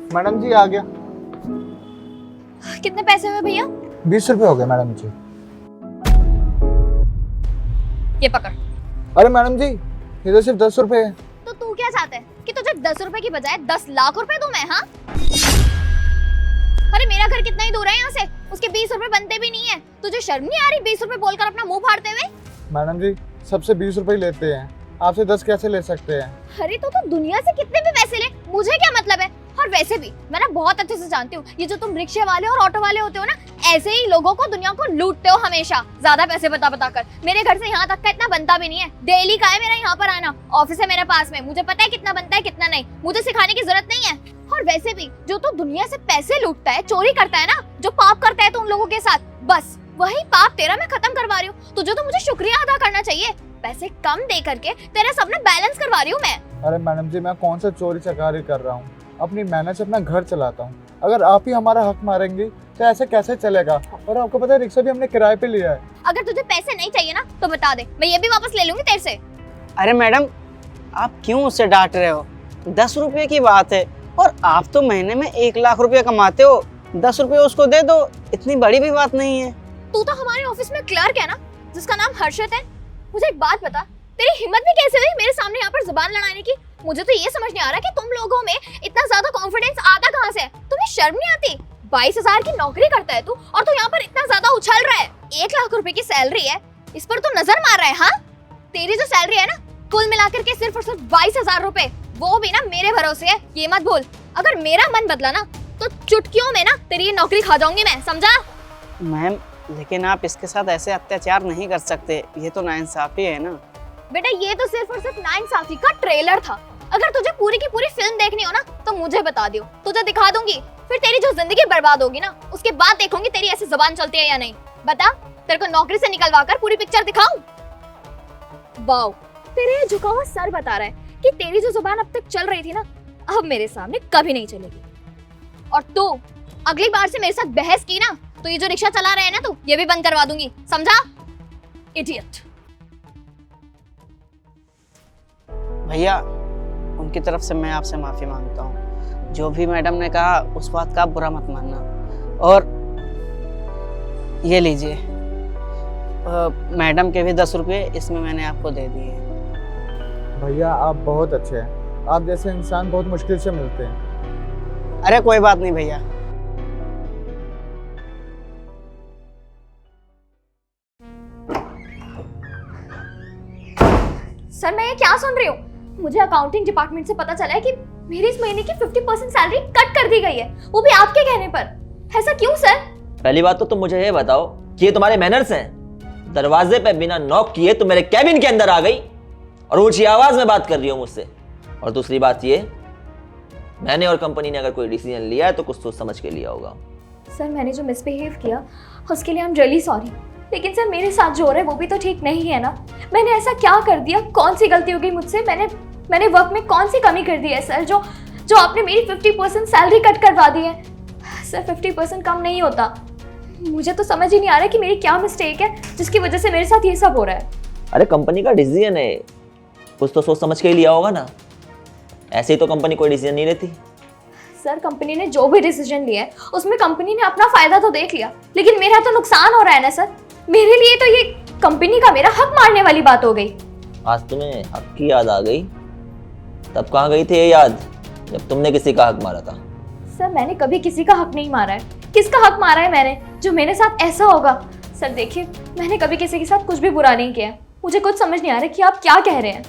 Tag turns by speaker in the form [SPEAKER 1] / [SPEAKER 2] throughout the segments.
[SPEAKER 1] Madam जी आ गया।
[SPEAKER 2] कितने पैसे हुए भैया?
[SPEAKER 1] 20 रुपए हो गए मैडम जी।
[SPEAKER 2] ये पकड़।
[SPEAKER 1] अरे मैडम जी ये तो सिर्फ 10 रुपए है।
[SPEAKER 2] तो तू क्या चाहता है कि तुझे 10 रुपए की बजाय 10 लाख रुपए दूं मैं? हाँ, अरे मेरा घर कितना ही दूर है यहाँ से, उसके 20 रुपए बनते भी नहीं है। तुझे शर्म नहीं आ रही 20 रुपए बोलकर अपना मुंह फाड़ते हुए?
[SPEAKER 1] मैडम जी सबसे 20 रुपए ही लेते हैं, आपसे 10 कैसे ले सकते हैं?
[SPEAKER 2] अरे तो दुनिया से कितने भी पैसे ले, मुझे क्या मतलब है। और वैसे भी मैं ना बहुत अच्छे से जानती हूँ, ये जो तुम रिक्शे वाले और ऑटो वाले होते हो ना, ऐसे ही लोगों को, दुनिया को लूटते हो हमेशा, ज्यादा पैसे बता बता कर। मेरे घर से यहाँ तक का इतना बनता भी नहीं है, डेली का है मेरा यहाँ पर आना, ऑफिस है मेरे पास में, मुझे पता है कितना बनता है कितना नहीं, मुझे सिखाने की जरूरत नहीं है। और वैसे भी जो तू दुनिया से पैसे लूटता है, चोरी करता है ना, जो पाप करता है तो उन लोगों के साथ, बस वही पाप तेरा मैं खत्म करवा रही हूँ। तुझे तो मुझे शुक्रिया अदा करना चाहिए, पैसे कम दे करके तेरा सब ना बैलेंस करवा रही हूँ मैं।
[SPEAKER 1] अरे मैडम जी मैं कौन सा चोरी चकारी कर रहा हूँ, अपनी मेहनत से अपना घर चलाता हूँ। अगर आप ही हमारा हक मारेंगे तो ऐसे कैसे चलेगा? और आपको पता है रिक्शा भी हमने किराए पे लिया है।
[SPEAKER 2] अगर तुझे पैसे नहीं चाहिए ना तो बता दे, मैं ये भी वापस ले लूंगी तेरे से।
[SPEAKER 3] अरे मैडम आप क्यों उससे डांट रहे हो? 10 रुपये की बात है, और आप तो महीने में 1 लाख रुपए कमाते हो, 10 रुपये उसको दे दो, इतनी बड़ी भी बात नहीं है।
[SPEAKER 2] तू तो हमारे ऑफिस में क्लर्क है ना, जिसका नाम हर्षित है। मुझे एक बात बता, तेरी हिम्मत भी कैसे हुई मेरे सामने यहाँ पर जुबान लड़ाने की? मुझे तो ये समझ नहीं आ रहा कि तुम लोगों में इतना ज्यादा कॉन्फिडेंस आता कहाँ से है? तुम्हें शर्म नहीं आती? 22,000 की नौकरी करता है तू, और तू यहाँ पर इतना ज्यादा उछल रहा है। 1 लाख रुपए की सैलरी है, इस पर तू नजर मार रहा है? हाँ, तेरी जो सैलरी है ना, कुल मिलाकर के सिर्फ और सिर्फ 22,000 रुपए, वो भी ना मेरे भरोसे है, ये मत भूल। अगर मेरा मन बदला ना तो चुटकियों में ना तेरी ये नौकरी खा जाऊंगी मैं, समझा?
[SPEAKER 3] मैम लेकिन आप इसके साथ ऐसे अत्याचार नहीं कर सकते, ये तो नाइंसाफी है ना।
[SPEAKER 2] बेटा ये तो सिर्फ और सिर्फ नाइंसाफी का ट्रेलर था। अगर तुझे पूरी की पूरी फिल्म देखनी हो ना तो मुझे बता दियो, तुझे दिखा दूंगी। फिर तेरी जो जिंदगी बर्बाद होगी ना, उसके बाद देखूंगी तेरी ऐसी जुबान चलती है या नहीं। बता, तेरे को नौकरी से निकलवा कर पूरी पिक्चर दिखाऊं? वाओ, तेरे ये झुका हुआ सर बता रहा है कि तेरी जो जुबान अब तक चल रही थी ना, अब मेरे सामने कभी नहीं चलेगी। और तू अगली बार से मेरे साथ बहस की ना तो ये जो रिक्शा चला रहा है ना तू, ये भी बंद करवा दूंगी, समझा? इडियट।
[SPEAKER 3] भैया उनकी तरफ से मैं आपसे माफ़ी मांगता हूँ, जो भी मैडम ने कहा उस बात का आप बुरा मत मानना। और ये लीजिए मैडम के भी 10 रुपये इसमें मैंने आपको दे दिए।
[SPEAKER 1] भैया आप बहुत अच्छे हैं, आप जैसे इंसान बहुत मुश्किल से मिलते हैं।
[SPEAKER 3] अरे कोई बात नहीं भैया।
[SPEAKER 2] सर मैं ये क्या सुन रही हूँ? मुझे अकाउंटिंग डिपार्टमेंट से पता चला है कि मेरी इस महीने की 50% सैलरी कट कर दी गई है, वो भी आपके कहने पर। ऐसा क्यों सर?
[SPEAKER 4] पहली बात तो तुम मुझे ये बताओ कि ये तुम्हारे मैनर्स हैं? दरवाजे पे बिना नॉक किए तुम मेरे कैबिन के अंदर आ गई और ऊंची आवाज में बात कर रही हो मुझसे। और दूसरी बात ये, मैंने और कंपनी ने अगर कोई डिसीजन लिया है तो कुछ सोच समझ के लिया होगा।
[SPEAKER 2] सर मैंने जो मिसबिहेव किया उसके लिए आई एम रियली सॉरी, लेकिन सर मेरे साथ जो हो रहा है वो भी तो ठीक नहीं है ना। मैंने ऐसा क्या कर दिया, कौन सी गलती हो गई मुझसे? मैंने वर्क में कौन सी कमी कर दी है सर, जो आपने मेरी 50% सैलरी कट करवा दी है? सर 50% कम नहीं होता। मुझे तो समझ ही नहीं आ रहा कि मेरी क्या मिस्टेक है जिसकी वजह से मेरे साथ ये सब हो रहा है।
[SPEAKER 4] अरे कंपनी का डिसीजन है, कुछ तो सोच समझ के ही लिया होगा ना। ऐसे ही तो कंपनी कोई डिसीजन नहीं लेती।
[SPEAKER 2] सर कंपनी ने जो भी डिसीजन लिया है उसमें कंपनी ने अपना फायदा तो देख लिया, लेकिन मेरा तो नुकसान हो रहा है ना सर। मेरे लिए तो ये कंपनी का मेरा हक मारने वाली बात हो गई।
[SPEAKER 4] आज तुम्हें हक की याद आ गई? तब कहाँ गई थी ये याद जब तुमने किसी का हक मारा था?
[SPEAKER 2] सर मैंने कभी किसी का हक नहीं मारा है। किसका हक मारा है मैंने जो मेरे साथ ऐसा होगा? सर देखिए, मैंने कभी किसी के साथ कुछ भी बुरा नहीं किया। मुझे कुछ समझ नहीं आ रहा कि आप क्या कह रहे हैं।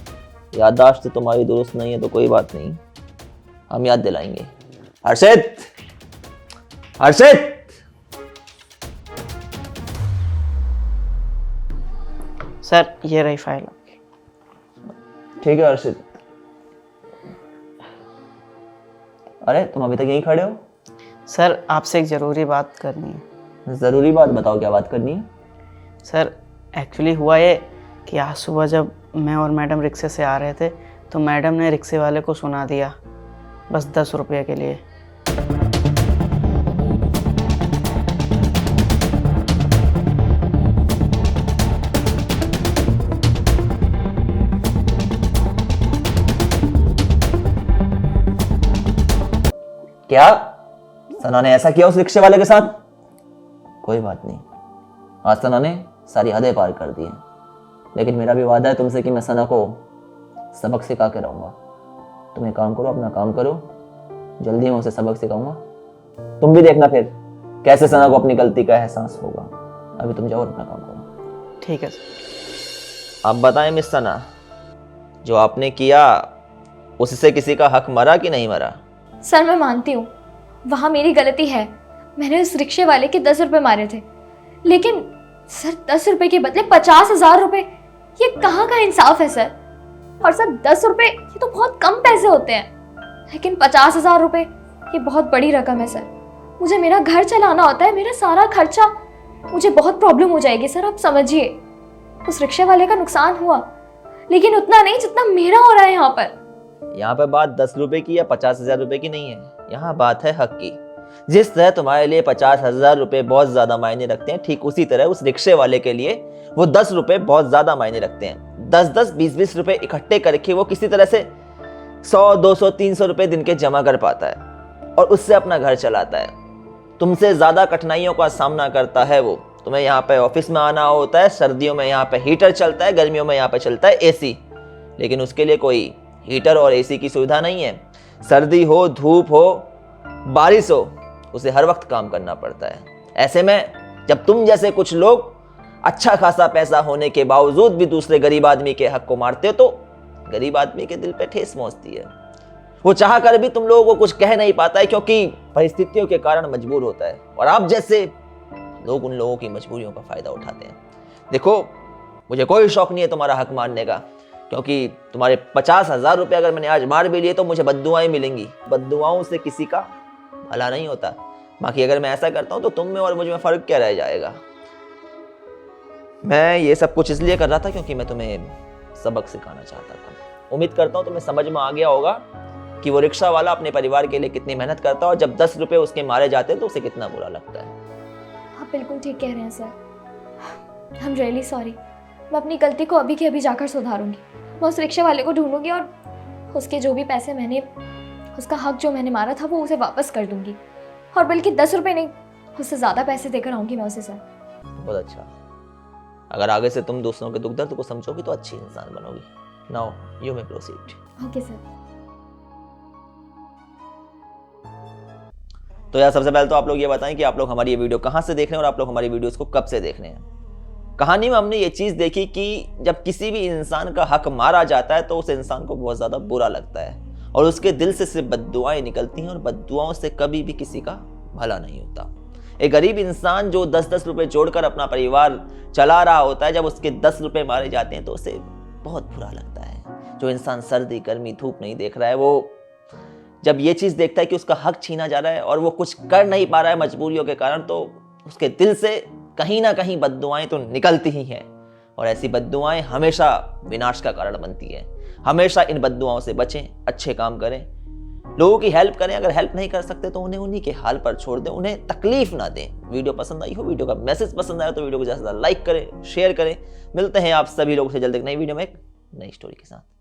[SPEAKER 4] याददाश्त तो तुम्हारी दुरुस्त नहीं है तो कोई बात नहीं, हम याद दिलाएंगे। हर्षित, हर्षित,
[SPEAKER 3] सर ये रही फाइल आपकी।
[SPEAKER 4] ठीक है हर्षित। अरे तुम अभी तक यहीं खड़े हो?
[SPEAKER 3] सर आपसे एक ज़रूरी बात करनी है।
[SPEAKER 4] ज़रूरी बात बताओ, क्या बात करनी है?
[SPEAKER 3] सर एक्चुअली हुआ ये कि आज सुबह जब मैं और मैडम रिक्शे से आ रहे थे तो मैडम ने रिक्शे वाले को सुना दिया, बस 10 रुपये के लिए।
[SPEAKER 4] क्या सना ने ऐसा किया उस रिक्शे वाले के साथ? कोई बात नहीं, आज सना ने सारी हदें पार कर दी हैं, लेकिन मेरा भी वादा है तुमसे कि मैं सना को सबक सिखा के रहूंगा। तुम एक काम करो, अपना काम करो, जल्दी मैं उसे सबक सिखाऊंगा। तुम भी देखना फिर कैसे सना को अपनी गलती का एहसास होगा। अभी तुम जाओ और अपना काम करो।
[SPEAKER 3] ठीक है सर।
[SPEAKER 4] आप बताएं मिस सना, जो आपने किया उससे किसी का हक मरा कि नहीं मरा?
[SPEAKER 2] सर मैं मानती हूँ वहाँ मेरी गलती है, मैंने उस रिक्शे वाले के 10 रुपए मारे थे, लेकिन सर 10 रुपए के बदले 50,000 रुपए, ये कहाँ का इंसाफ है सर? और सर 10 रुपए ये तो बहुत कम पैसे होते हैं, लेकिन 50,000 रुपए ये बहुत बड़ी रकम है सर। मुझे मेरा घर चलाना होता है, मेरा सारा खर्चा, मुझे बहुत प्रॉब्लम हो जाएगी सर, आप समझिए। उस रिक्शे वाले का नुकसान हुआ, लेकिन उतना नहीं जितना मेरा हो रहा है यहाँ पर।
[SPEAKER 4] यहाँ पे बात 10 रुपए की या 50,000 रुपए की नहीं है, यहाँ बात है हक की। जिस तरह तुम्हारे लिए 50,000 रुपए बहुत ज्यादा मायने रखते हैं, ठीक उसी तरह उस रिक्शे वाले के लिए वो 10 रुपए बहुत ज्यादा मायने रखते हैं। 10-10, 20-20 रुपए इकट्ठे करके वो किसी तरह से 100, 200, 300 रुपए दिन के जमा कर पाता है और उससे अपना घर चलाता है। तुमसे ज्यादा कठिनाइयों का सामना करता है वो। तुम्हें यहाँ पे ऑफिस में आना होता है, सर्दियों में यहाँ पे हीटर चलता है, गर्मियों में यहाँ पे चलता है एसी, लेकिन उसके लिए कोई हीटर और एसी की सुविधा नहीं है। सर्दी हो, धूप हो, बारिश हो, उसे हर वक्त काम करना पड़ता है। ऐसे में जब तुम जैसे कुछ लोग अच्छा खासा पैसा होने के बावजूद भी दूसरे गरीब आदमी के हक को मारते हो, तो गरीब आदमी के दिल पे ठेस पहुंचती है। वो चाह कर भी तुम लोगों को कुछ कह नहीं पाता है, क्योंकि परिस्थितियों के कारण मजबूर होता है, और आप जैसे लोग उन लोगों की मजबूरियों का फायदा उठाते हैं। देखो, मुझे कोई शौक नहीं है तुम्हारा हक मारने का, क्योंकि तुम्हारे 50,000 रुपए अगर मैंने आज मार भी लिए तो मुझे बद्दुआएं मिलेंगी। बद्दुआओं से किसी का भला नहीं होता। बाकी अगर मैं ऐसा करता हूं तो तुम में और मुझ में फर्क क्या रह जाएगा? मैं ये सब कुछ इसलिए कर रहा था क्योंकि मैं तुम्हें सबक सिखाना चाहता था। उम्मीद करता हूं तुम्हें समझ में आ गया होगा कि वो रिक्शा वाला अपने परिवार के लिए कितनी मेहनत करता है, और जब 10 रुपए उसके मारे जाते हैं तो उसे कितना बुरा लगता है।
[SPEAKER 2] आप बिल्कुल ठीक कह रहे हैं sir, I am really sorry. मैं अपनी गलती को अभी के अभी जाकर सुधारूंगी। मैं उस रिक्शे वाले को ढूंढूंगी और उसके जो भी पैसे मैंने, उसका हक जो मैंने मारा था वो उसे वापस कर दूंगी, और बल्कि 10 रुपए नहीं, उससे ज़्यादा पैसे देकर आऊंगी मैं उसे सर।
[SPEAKER 4] बहुत अच्छा। अगर आगे से तुम दूसरों के दुख दर्द को समझोगी तो अच्छी इंसान बनोगी। Now you may proceed.
[SPEAKER 2] Okay sir.
[SPEAKER 4] तो यार, सबसे पहले तो आप लोग ये बताएं कि आप लोग हमारी ये वीडियो कहाँ से देख रहे हैं और आप लोग हमारी वीडियोस को कब से देख रहे हैं। कहानी में हमने ये चीज़ देखी कि जब किसी भी इंसान का हक मारा जाता है तो उस इंसान को बहुत ज़्यादा बुरा लगता है, और उसके दिल से सिर्फ बद्दुआएं निकलती हैं, और बद्दुआओं से कभी भी किसी का भला नहीं होता। एक गरीब इंसान जो 10-10 रुपए जोड़कर अपना परिवार चला रहा होता है, जब उसके 10 रुपए मारे जाते हैं तो उसे बहुत बुरा लगता है। जो इंसान सर्दी, गर्मी, धूप नहीं देख रहा है, वो जब ये चीज़ देखता है कि उसका हक छीना जा रहा है और वो कुछ कर नहीं पा रहा है मजबूरियों के कारण, तो उसके दिल से कहीं ना कहीं बद्दुआएं तो निकलती ही हैं, और ऐसी बद्दुआएं हमेशा विनाश का कारण बनती है। हमेशा इन बद्दुआओं से बचें, अच्छे काम करें, लोगों की हेल्प करें। अगर हेल्प नहीं कर सकते तो उन्हें उन्हीं के हाल पर छोड़ दें, उन्हें तकलीफ ना दें। वीडियो पसंद आई हो, वीडियो का मैसेज पसंद आया तो वीडियो को ज़्यादा से ज़्यादा लाइक करें, शेयर करें। मिलते हैं आप सभी लोगों से जल्द एक नई वीडियो में एक नई स्टोरी के साथ।